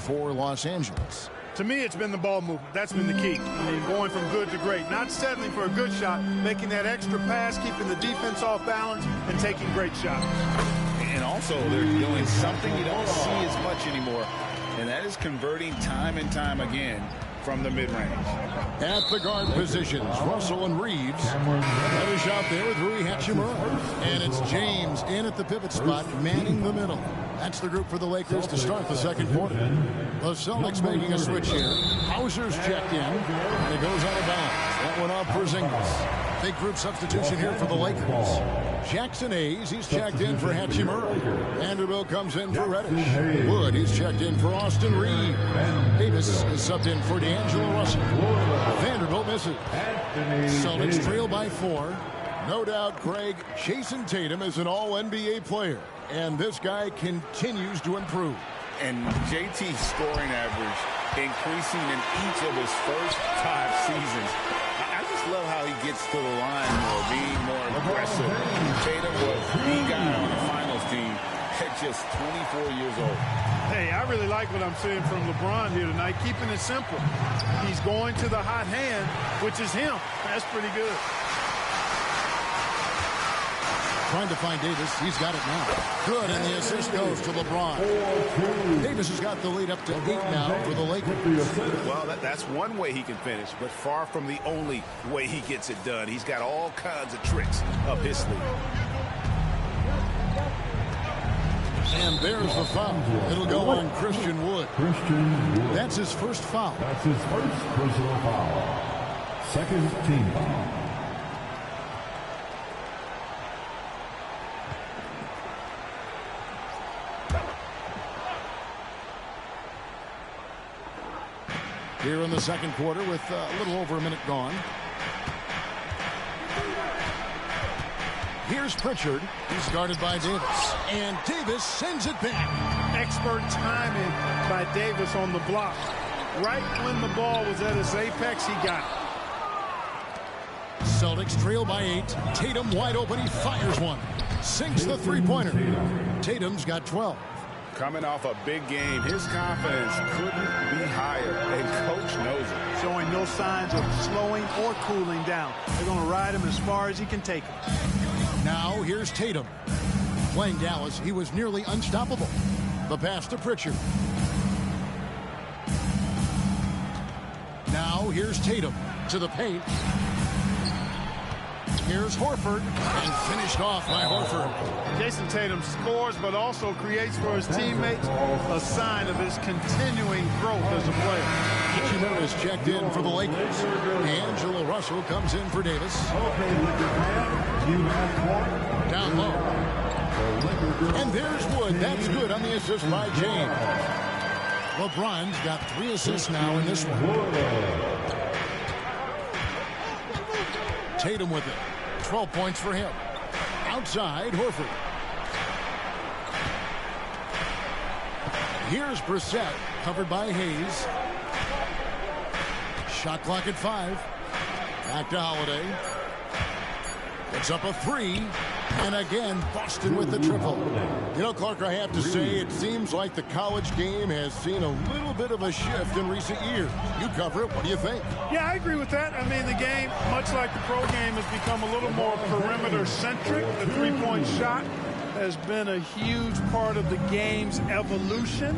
for Los Angeles. To me, it's been the ball movement. That's been the key. I mean, going from good to great. Not settling for a good shot, making that extra pass, keeping the defense off balance, and taking great shots. And also, they're doing something you don't see as much anymore, and that is converting time and time again from the mid-range. At the guard positions, Russell and Reeves. Another shot there with Rui Hachimura. And it's James in at the pivot spot, manning the middle. That's the group for the Lakers to start the second quarter. The Celtics making a switch here. Hauser's checked in, and it goes out of bounds. That one off Porzingis. Big group substitution here for the Lakers. Jackson Hayes, he's checked in for Hachimura. Vanderbilt comes in for Reddish. Wood, he's checked in for Austin Reeves. Davis is subbed in for D'Angelo Russell. Vanderbilt misses. Celtics trail by 4. No doubt, Craig, Jason Tatum is an all-NBA player. And this guy continues to improve. And JT's scoring average increasing in each of his first 5 seasons. I just love how he gets to the line more, being more aggressive. Tatum was the guy on the finals team at just 24 years old. Hey, I really like what I'm seeing from LeBron here tonight, keeping it simple. He's going to the hot hand, which is him. That's pretty good. Trying to find Davis. He's got it now. Good, and the assist goes to LeBron. Davis has got the lead up to 8 now for the Lakers. Well, that's one way he can finish, but far from the only way he gets it done. He's got all kinds of tricks up his sleeve. And there's the foul. It'll go on Christian Wood. That's his first foul. That's his first personal foul. Second team foul. Here in the second quarter with a little over a minute gone. Here's Pritchard. He's guarded by Davis. And Davis sends it back. Expert timing by Davis on the block. Right when the ball was at its apex, he got it. Celtics trail by 8. Tatum wide open. He fires one. Sinks the three-pointer. Tatum's got 12. Coming off a big game, his confidence couldn't be higher, and coach knows it. Showing no signs of slowing or cooling down. They're going to ride him as far as he can take him. Now here's Tatum. Playing Dallas, he was nearly unstoppable. The pass to Pritchard. Now here's Tatum to the paint. Here's Horford, and finished off by Horford. Jason Tatum scores, but also creates for his teammates a sign of his continuing growth as a player. Hachimura is checked in for the Lakers. D'Angelo Russell comes in for Davis. Down low. And there's Wood. That's good on the assist by James. LeBron's got 3 assists now in this one. Tatum with it. 12 points for him. Outside, Horford. Here's Brissett, covered by Hayes. Shot clock at 5. Back to Holiday. It's up a 3. And again, Boston with the triple. You know, Clark, I have to say, it seems like the college game has seen a little bit of a shift in recent years. You cover it. What do you think? Yeah, I agree with that. I mean, the game, much like the pro game, has become a little more perimeter-centric. The three-point shot has been a huge part of the game's evolution.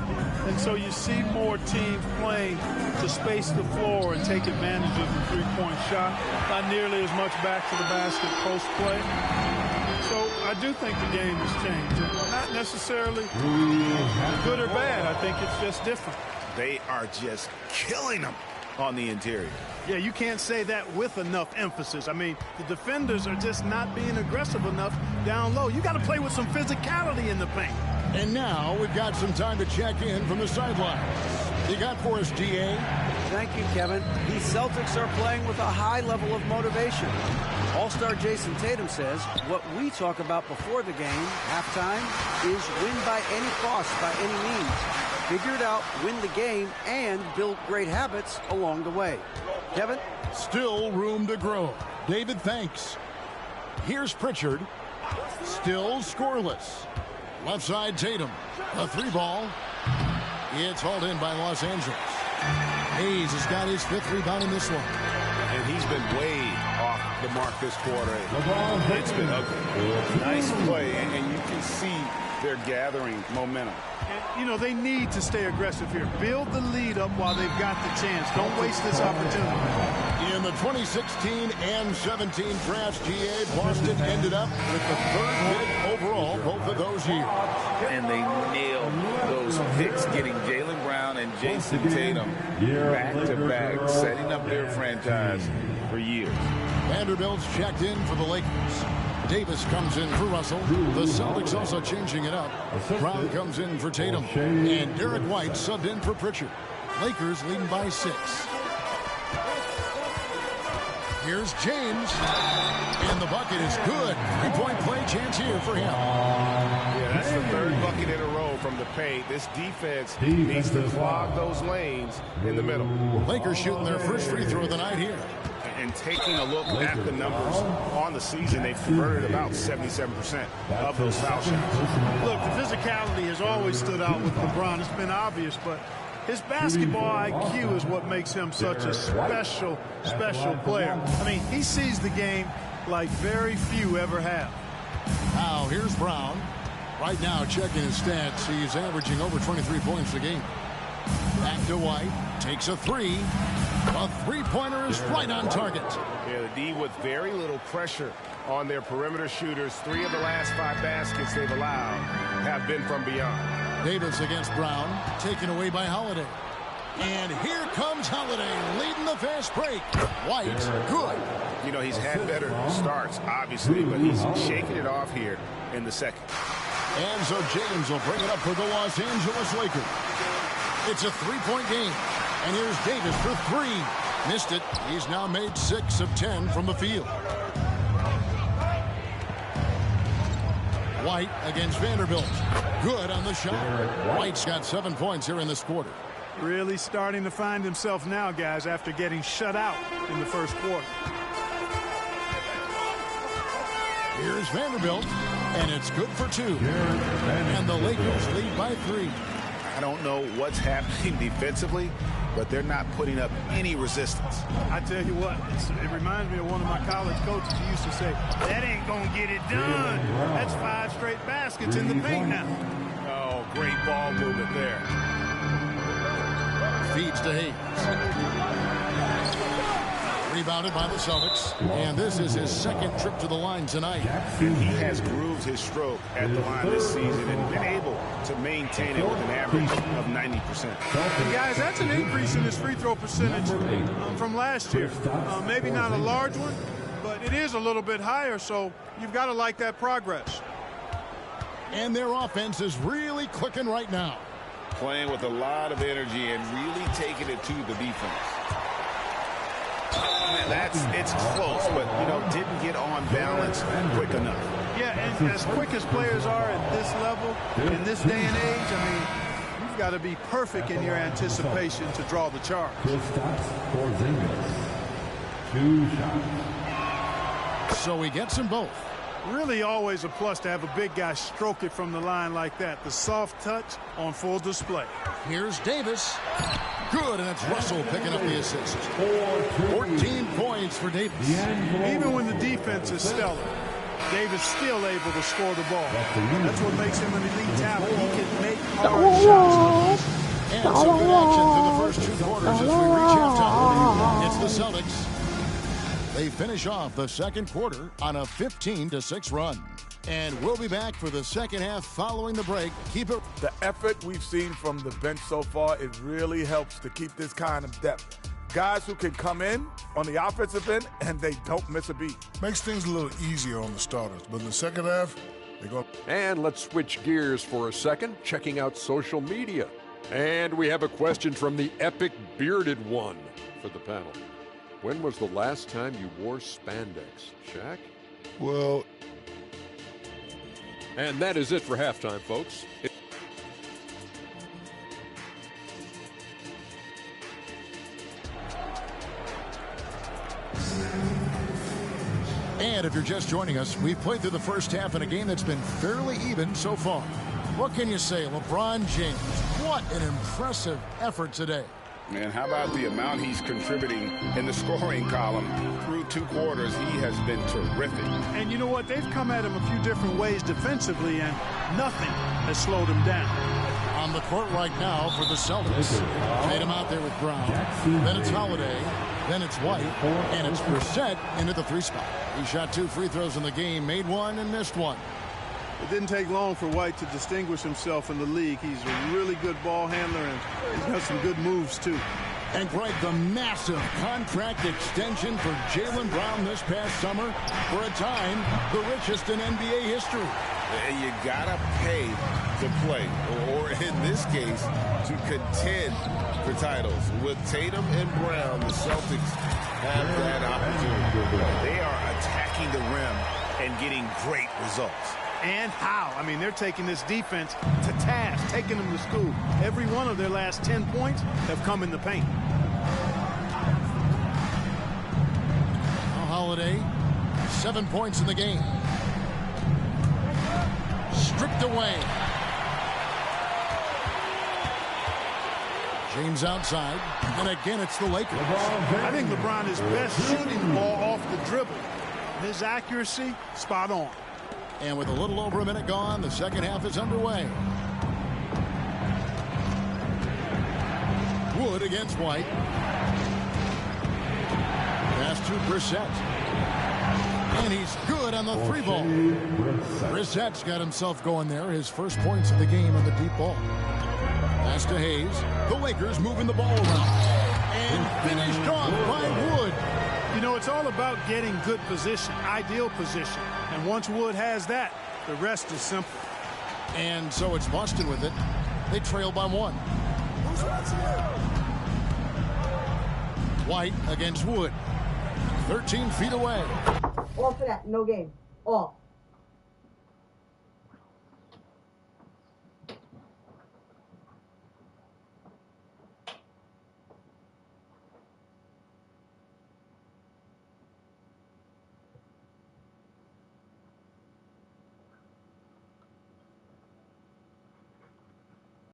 And so you see more teams playing to space the floor and take advantage of the three-point shot. Not nearly as much back to the basket post play. So I do think the game has changed. Not necessarily good or bad. I think it's just different. They are just killing them on the interior. Yeah, you can't say that with enough emphasis. I mean, the defenders are just not being aggressive enough down low. You got to play with some physicality in the paint. And now we've got some time to check in from the sidelines. You got for us, DA? Thank you, Kevin. These Celtics are playing with a high level of motivation. All-star Jason Tatum says what we talk about before the game, halftime, is win by any cost, by any means. Figure it out, win the game, and build great habits along the way. Kevin? Still room to grow. David, thanks. Here's Pritchard. Still scoreless. Left side, Tatum. A 3 ball. It's hauled in by Los Angeles. Hayes has got his 5th rebound in this one. And he's been way off the mark this quarter. It's been ugly. Nice play, and you can see they're gathering momentum. And, you know, they need to stay aggressive here. Build the lead up while they've got the chance. Don't waste this opportunity. In the 2016 and 17 drafts, GA, Boston ended up with the 3rd pick overall both of those years. And they nailed those picks, getting Jaylen Brown and Jason Tatum back-to-back, setting up their franchise for years. Vanderbilt's checked in for the Lakers. Davis comes in for Russell. The Celtics also changing it up. Brown comes in for Tatum. And Derek White subbed in for Pritchard. Lakers leading by 6. Here's James. And the bucket is good. 3-point play chance here for him. Yeah, that's the 3rd bucket in a row from the paint. This defense needs to clog those lanes in the middle. Lakers shooting their first free throw of the night here. And taking a look at the numbers on the season, they've converted about 77% of those foul shots. Look, the physicality has always stood out with LeBron. It's been obvious, but his basketball IQ is what makes him such a special player. I mean, he sees the game like very few ever have. Now, here's Brown. Right now, checking his stats, he's averaging over 23 points a game. Back to White. Takes a 3. A 3-pointer is right on target. Yeah, the D with very little pressure on their perimeter shooters. 3 of the last 5 baskets they've allowed have been from beyond. Davis against Brown, taken away by Holiday. And here comes Holiday, leading the fast break. White, good. You know, he's had better starts, obviously, but he's shaking it off here in the second. And so James will bring it up for the Los Angeles Lakers. It's a 3-point game. And here's Davis for 3. Missed it. He's now made 6 of 10 from the field. White against Vanderbilt. Good on the shot. White's got 7 points here in this quarter. Really starting to find himself now, guys, after getting shut out in the first quarter. Here's Vanderbilt, and it's good for 2. And the Lakers lead by 3. I don't know what's happening defensively, but they're not putting up any resistance. I tell you what, it reminds me of one of my college coaches who used to say, that ain't going to get it done. That's 5 straight baskets in the paint now. Oh, great ball movement there. Feeds to Hayes. Rebounded by the Celtics. And this is his 2nd trip to the line tonight. He has grooved his stroke at the line this season and been able to maintain it with an average of 90%. And guys, that's an increase in his free throw percentage from last year. Maybe not a large one, but it is a little bit higher, so you've got to like that progress. And their offense is really clicking right now. Playing with a lot of energy and really taking it to the defense. It's close, but, you know, didn't get on balance quick enough. Yeah, and as quick as players are at this level, in this day and age, I mean, you've got to be perfect in your anticipation to draw the charge. 2 shots. So he gets them both. Really always a plus to have a big guy stroke it from the line like that. The soft touch on full display. Here's Davis. Good, and it's Russell picking up the assist. 14 points for Davis. Even when the defense is stellar, Davis still able to score the ball. That's what makes him an elite talent. He can make hard shots. And some good action through the first 2 quarters as we reach halftime. It's the Celtics. They finish off the 2nd quarter on a 15-6 run. And we'll be back for the second half following the break. Keep it. The effort we've seen from the bench so far, it really helps to keep this kind of depth. Guys who can come in on the offensive end and they don't miss a beat. Makes things a little easier on the starters, but in the second half, they go. And let's switch gears for a second, checking out social media. And we have a question from the epic bearded one for the panel. When was the last time you wore spandex, Shaq? Well, and that is it for halftime, folks. And if you're just joining us, we've played through the first half in a game that's been fairly even so far. What can you say? LeBron James, what an impressive effort today. Man, how about the amount he's contributing in the scoring column? Through 2 quarters, he has been terrific. And you know what? They've come at him a few different ways defensively, and nothing has slowed him down. On the court right now for the Celtics. Made him out there with Brown. Then it's Holiday. Then it's White. And it's Brissett into the 3 spot. He shot 2 free throws in the game, made 1 and missed 1. It didn't take long for White to distinguish himself in the league. He's a really good ball handler, and he's got some good moves, too. And Greg, the massive contract extension for Jaylen Brown this past summer, for a time, the richest in NBA history. And you gotta pay to play, or in this case, to contend for titles. With Tatum and Brown, the Celtics have that opportunity. They are attacking the rim and getting great results. And how? I mean, they're taking this defense to task, taking them to school. Every one of their last 10 points have come in the paint. Holiday, 7 points in the game. Stripped away. James outside, and again it's the Lakers. I think LeBron is best shooting the ball off the dribble. His accuracy, spot on. And with a little over a minute gone, the second half is underway. Wood against White. Pass to Brissett. And he's good on the 3 ball. Brissett's got himself going there. His first points of the game on the deep ball. Pass to Hayes. The Lakers moving the ball around. And finished off by Wood. You know, it's all about getting good position, ideal position. And once Wood has that, the rest is simple. And so it's Boston with it. They trail by 1. White against Wood. 13 feet away. All for that, no game. All.